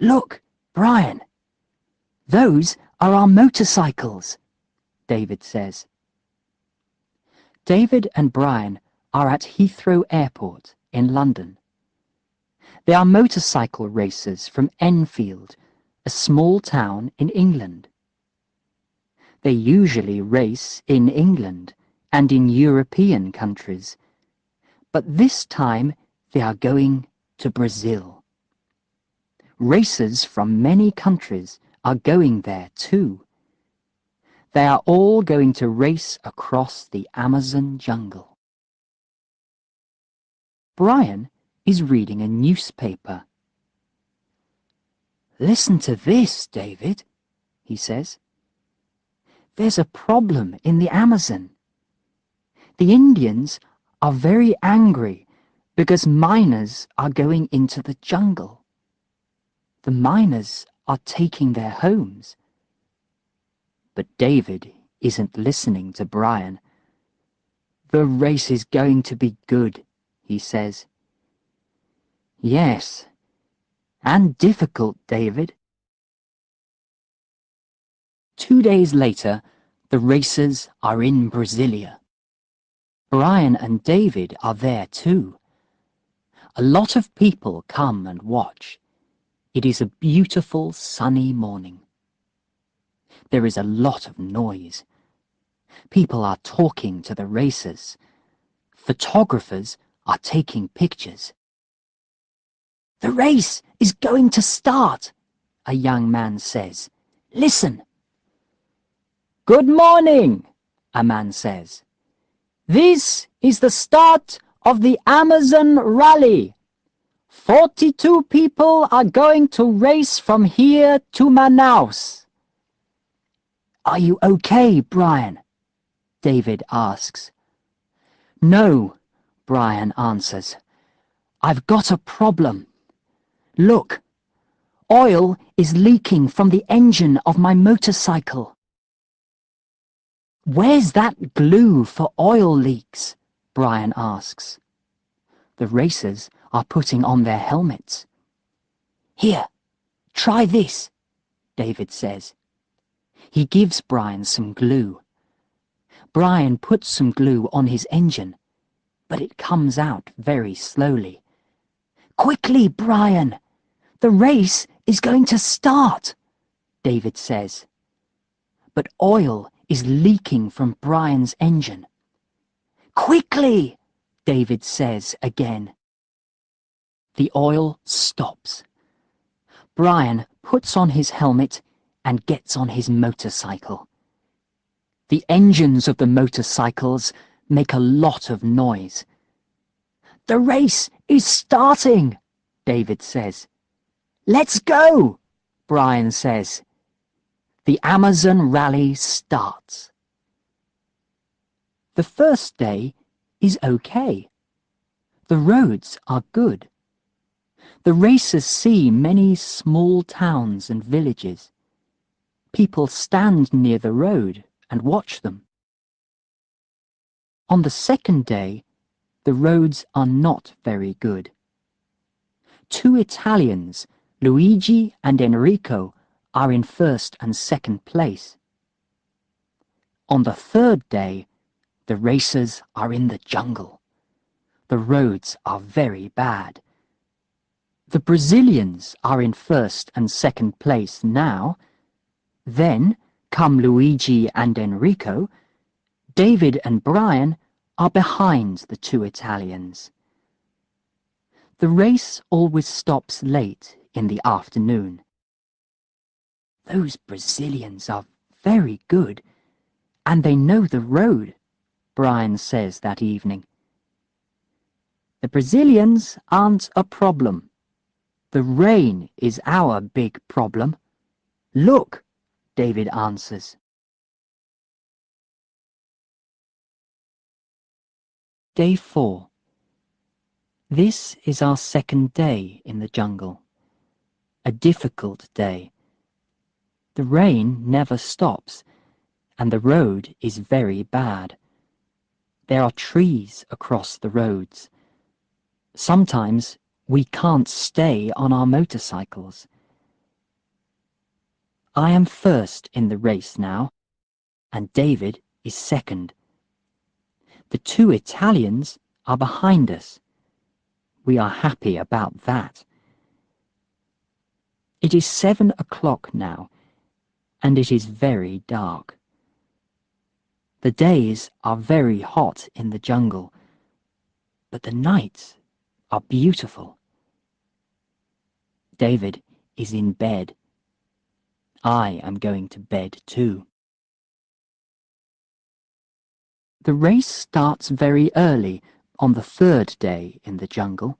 Look, Brian. Those are our motorcycles, David says. David and Brian are at Heathrow Airport in London. They are motorcycle racers from Enfield, a small town in England. They usually race in England and in European countries, but this time they are going to Brazil. Racers from many countries are going there too. They are all going to race across the Amazon jungle. Brian is reading a newspaper. "Listen to this, David," he says. "There's a problem in the Amazon. The Indians are very angry because miners are going into the jungle. The miners are taking their homes." But David isn't listening to Brian. "The race is going to be good," he says. "Yes, and difficult, David." 2 days later, the racers are in Brasilia. Brian and David are there too. A lot of people come and watch. It is a beautiful sunny morning. There is a lot of noise. People are talking to the racers. Photographers are taking pictures. "The race is going to start," a young man says. "Listen." "Good morning," a man says. "This is the start of the Amazon Rally. 42 people are going to race from here to Manaus." "Are you okay, Brian?" David asks. "No," Brian answers. "I've got a problem. Look, oil is leaking from the engine of my motorcycle." "Where's that glue for oil leaks?" Brian asks. The racers are putting on their helmets. "Here, try this," David says. He gives Brian some glue. Brian puts some glue on his engine, but it comes out very slowly. "Quickly, Brian! The race is going to start," David says. But oil is leaking from Brian's engine. "Quickly!" David says again. The oil stops. Brian puts on his helmet and gets on his motorcycle. The engines of the motorcycles make a lot of noise. "The race is starting," David says. "Let's go," Brian says. The Amazon Rally starts. The first day is okay. The roads are good. The racers see many small towns and villages. People stand near the road and watch them. On the second day, the roads are not very good. 2 Italians, Luigi and Enrico, are in first and second place. On the third day, the racers are in the jungle. The roads are very bad. The Brazilians are in first and second place now. Then come Luigi and Enrico. David and Brian are behind the 2 Italians. The race always stops late in the afternoon. "Those Brazilians are very good, and they know the road," Brian says that evening. "The Brazilians aren't a problem. The rain is our big problem. Look," David answers. Day 4. This is our second day in the jungle. A difficult day. The rain never stops, and the road is very bad. There are trees across the roads. Sometimes we can't stay on our motorcycles. I am first in the race now, and David is second. The two Italians are behind us. We are happy about that. It is 7 o'clock now, and it is very dark. The days are very hot in the jungle, but the nights are beautiful. David is in bed. I am going to bed too. The race starts very early on the third day in the jungle.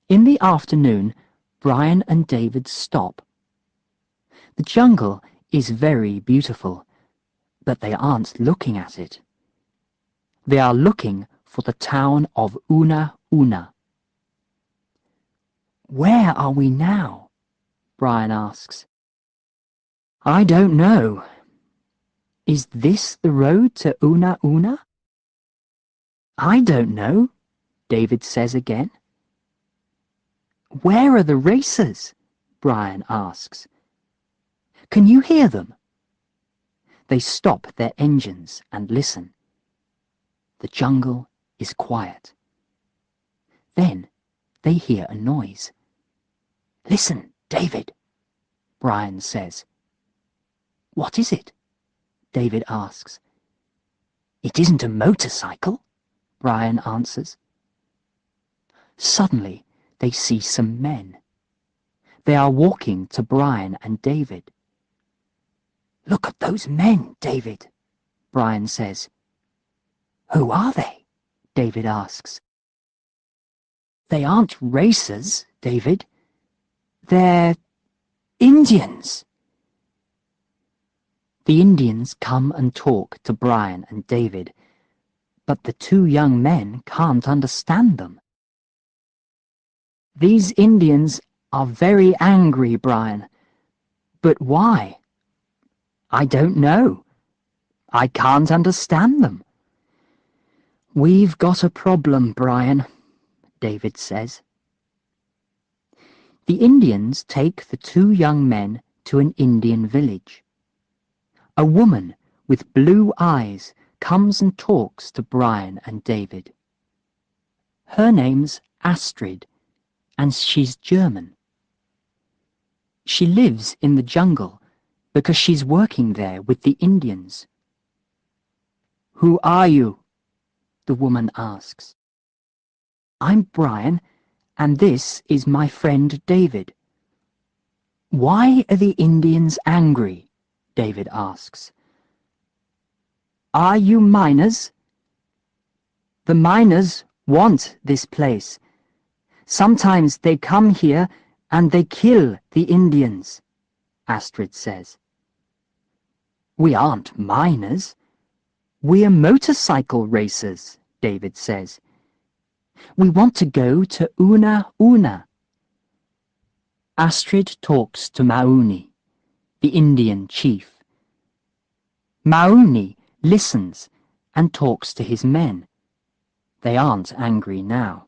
In the afternoon, Brian and David stop. The jungle is very beautiful, but they aren't looking at it. They are looking for the town of Una Una. Where are we now? Brian asks. I don't know. Is this the road to Una Una? I don't know, David says again. Where are the racers? Brian asks. Can you hear them? They stop their engines and listen. The jungle is quiet. Then they hear a noise. Listen, David, Brian says. What is it? David asks. It isn't a motorcycle, Brian answers. Suddenly they see some men. They are walking to Brian and David. Look at those men, David, Brian says. Who are they? David asks. They aren't racers, David. They're Indians. The Indians come and talk to Brian and David, but the two young men can't understand them. These Indians are very angry, Brian. But why? I don't know. I can't understand them. We've got a problem, Brian, David says. The Indians take the two young men to an Indian village. A woman with blue eyes comes and talks to Brian and David. Her name's Astrid, and she's German. She lives in the jungle because she's working there with the Indians. Who are you? The woman asks. I'm Brian, and this is my friend David. Why are the Indians angry? David asks. Are you miners? The miners want this place. Sometimes they come here and they kill the Indians, Astrid says. We aren't miners. We're motorcycle racers, David says. We want to go to Una Una. Astrid talks to Mauni, the Indian chief. Mauni listens and talks to his men. They aren't angry now.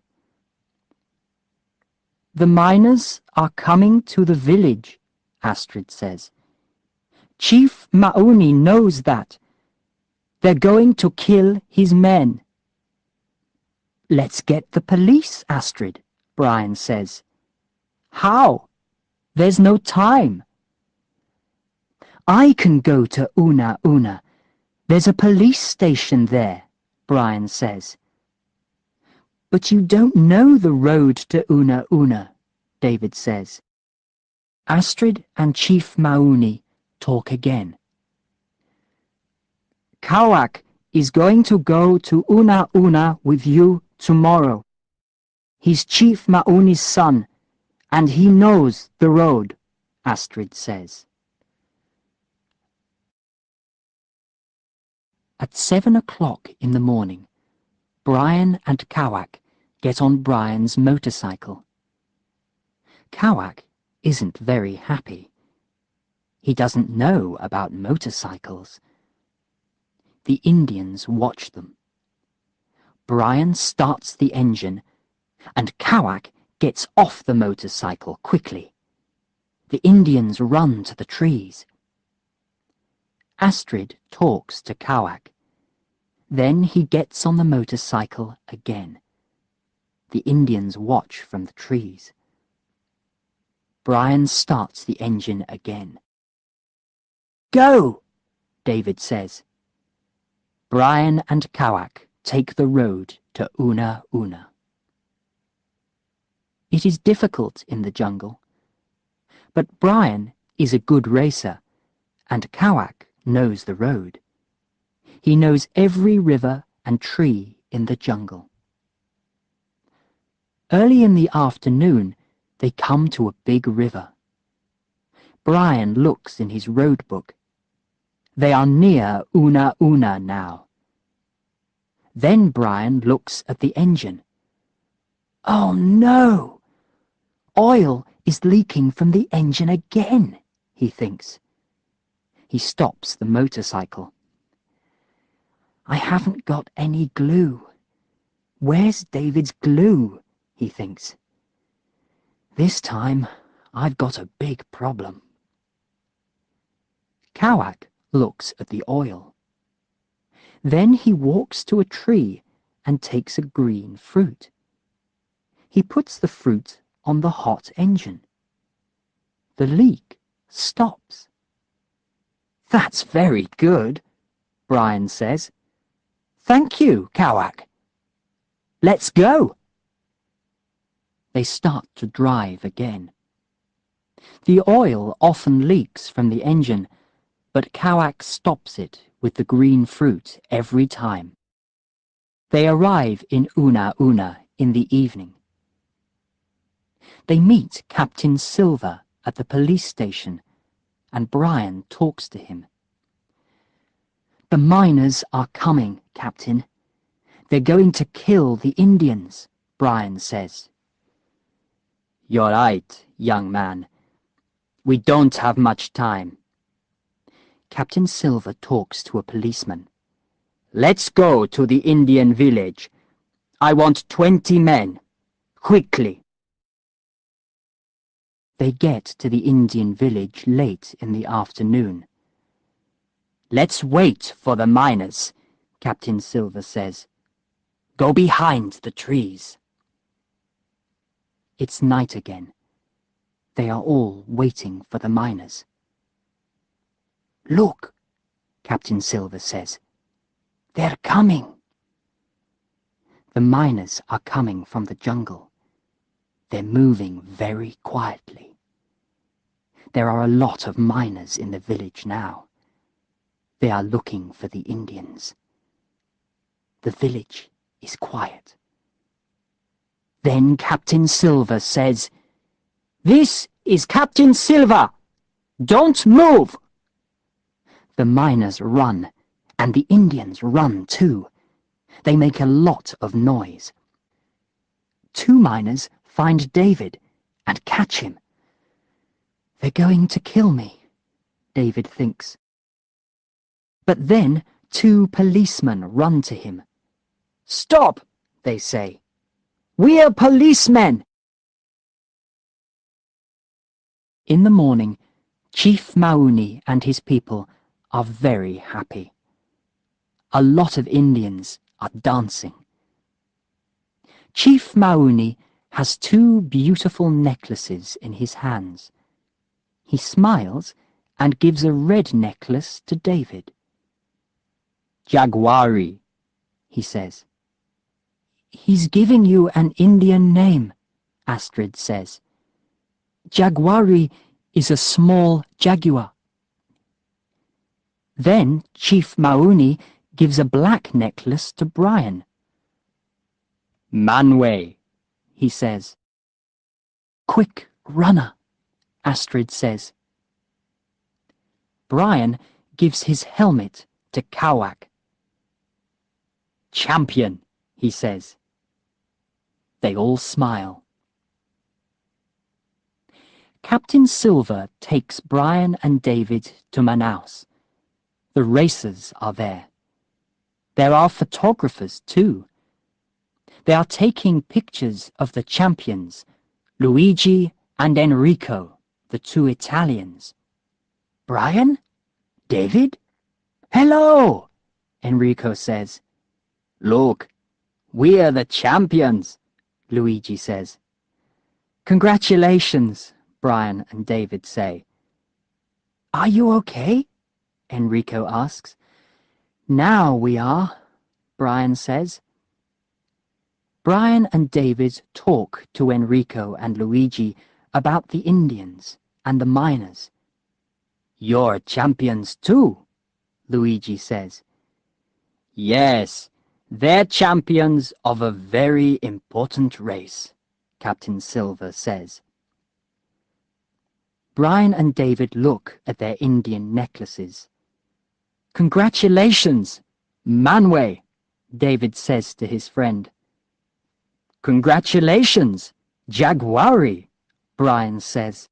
The miners are coming to the village, Astrid says. Chief Mauni knows that. They're going to kill his men. Let's get the police, Astrid, Brian says. How? There's no time. I can go to Una Una. There's a police station there, Brian says. But you don't know the road to Una Una, David says. Astrid and Chief Mauni talk again. Kawak is going to go to Una Una with you tomorrow. He's Chief Mauni's son, and he knows the road, Astrid says. At 7 o'clock in the morning, Brian and Kawak get on Brian's motorcycle. Kawak isn't very happy. He doesn't know about motorcycles. The Indians watch them. Brian starts the engine, and Kawak gets off the motorcycle quickly. The Indians run to the trees. Astrid talks to Kawak. Then he gets on the motorcycle again. The Indians watch from the trees. Brian starts the engine again. "Go!" David says. Brian and Kawak take the road to Una Una. It is difficult in the jungle, but Brian is a good racer, and Kawak knows the road. He knows every river and tree in the jungle. Early in the afternoon, they come to a big river. Brian looks in his road book. They are near Una Una now. Then Brian looks at the engine. Oh no! Oil is leaking from the engine again, he thinks. He stops the motorcycle. I haven't got any glue. Where's David's glue? He thinks. This time I've got a big problem. Kawak looks at the oil. Then he walks to a tree and takes a green fruit. He puts the fruit on the hot engine. The leak stops. That's very good, Brian says. Thank you, Kawak. Let's go. They start to drive again. The oil often leaks from the engine, but Kawak stops it with the green fruit every time. They arrive in Una Una in the evening. They meet Captain Silver at the police station, and Brian talks to him. The miners are coming, Captain. They're going to kill the Indians, Brian says. You're right, young man. We don't have much time. Captain Silver talks to a policeman. Let's go to the Indian village. I want 20 men. Quickly. They get to the Indian village late in the afternoon. Let's wait for the miners, Captain Silver says. Go behind the trees. It's night again. They are all waiting for the miners. Look, Captain Silver says. They're coming. The miners are coming from the jungle. They're moving very quietly. There are a lot of miners in the village now. They are looking for the Indians. The village is quiet. Then Captain Silver says, "This is Captain Silver! Don't move!" The miners run, and the Indians run too. They make a lot of noise. 2 miners find David and catch him. They're going to kill me, David thinks. But then 2 policemen run to him. Stop, they say. We're policemen! In the morning, Chief Mauni and his people are very happy. A lot of Indians are dancing. Chief Mauni has 2 beautiful necklaces in his hands. He smiles and gives a red necklace to David. Jaguari, he says. He's giving you an Indian name, Astrid says. Jaguari is a small jaguar. Then Chief Mauni gives a black necklace to Brian. Manway, he says. Quick runner, Astrid says. Brian gives his helmet to Kawak. Champion, he says. They all smile. Captain Silver takes Brian and David to Manaus. The racers are there. There are photographers too. They are taking pictures of the champions, Luigi and Enrico. the two Italians. Brian? David? Hello! Enrico says. Look, we're the champions, Luigi says. Congratulations, Brian and David say. Are you okay? Enrico asks. Now we are, Brian says. Brian and David talk to Enrico and Luigi about the Indians and the miners. You're champions too, Luigi says. Yes, they're champions of a very important race, Captain Silver says. Brian and David look at their Indian necklaces. Congratulations, Manway, David says to his friend. Congratulations, Jaguari, Brian says.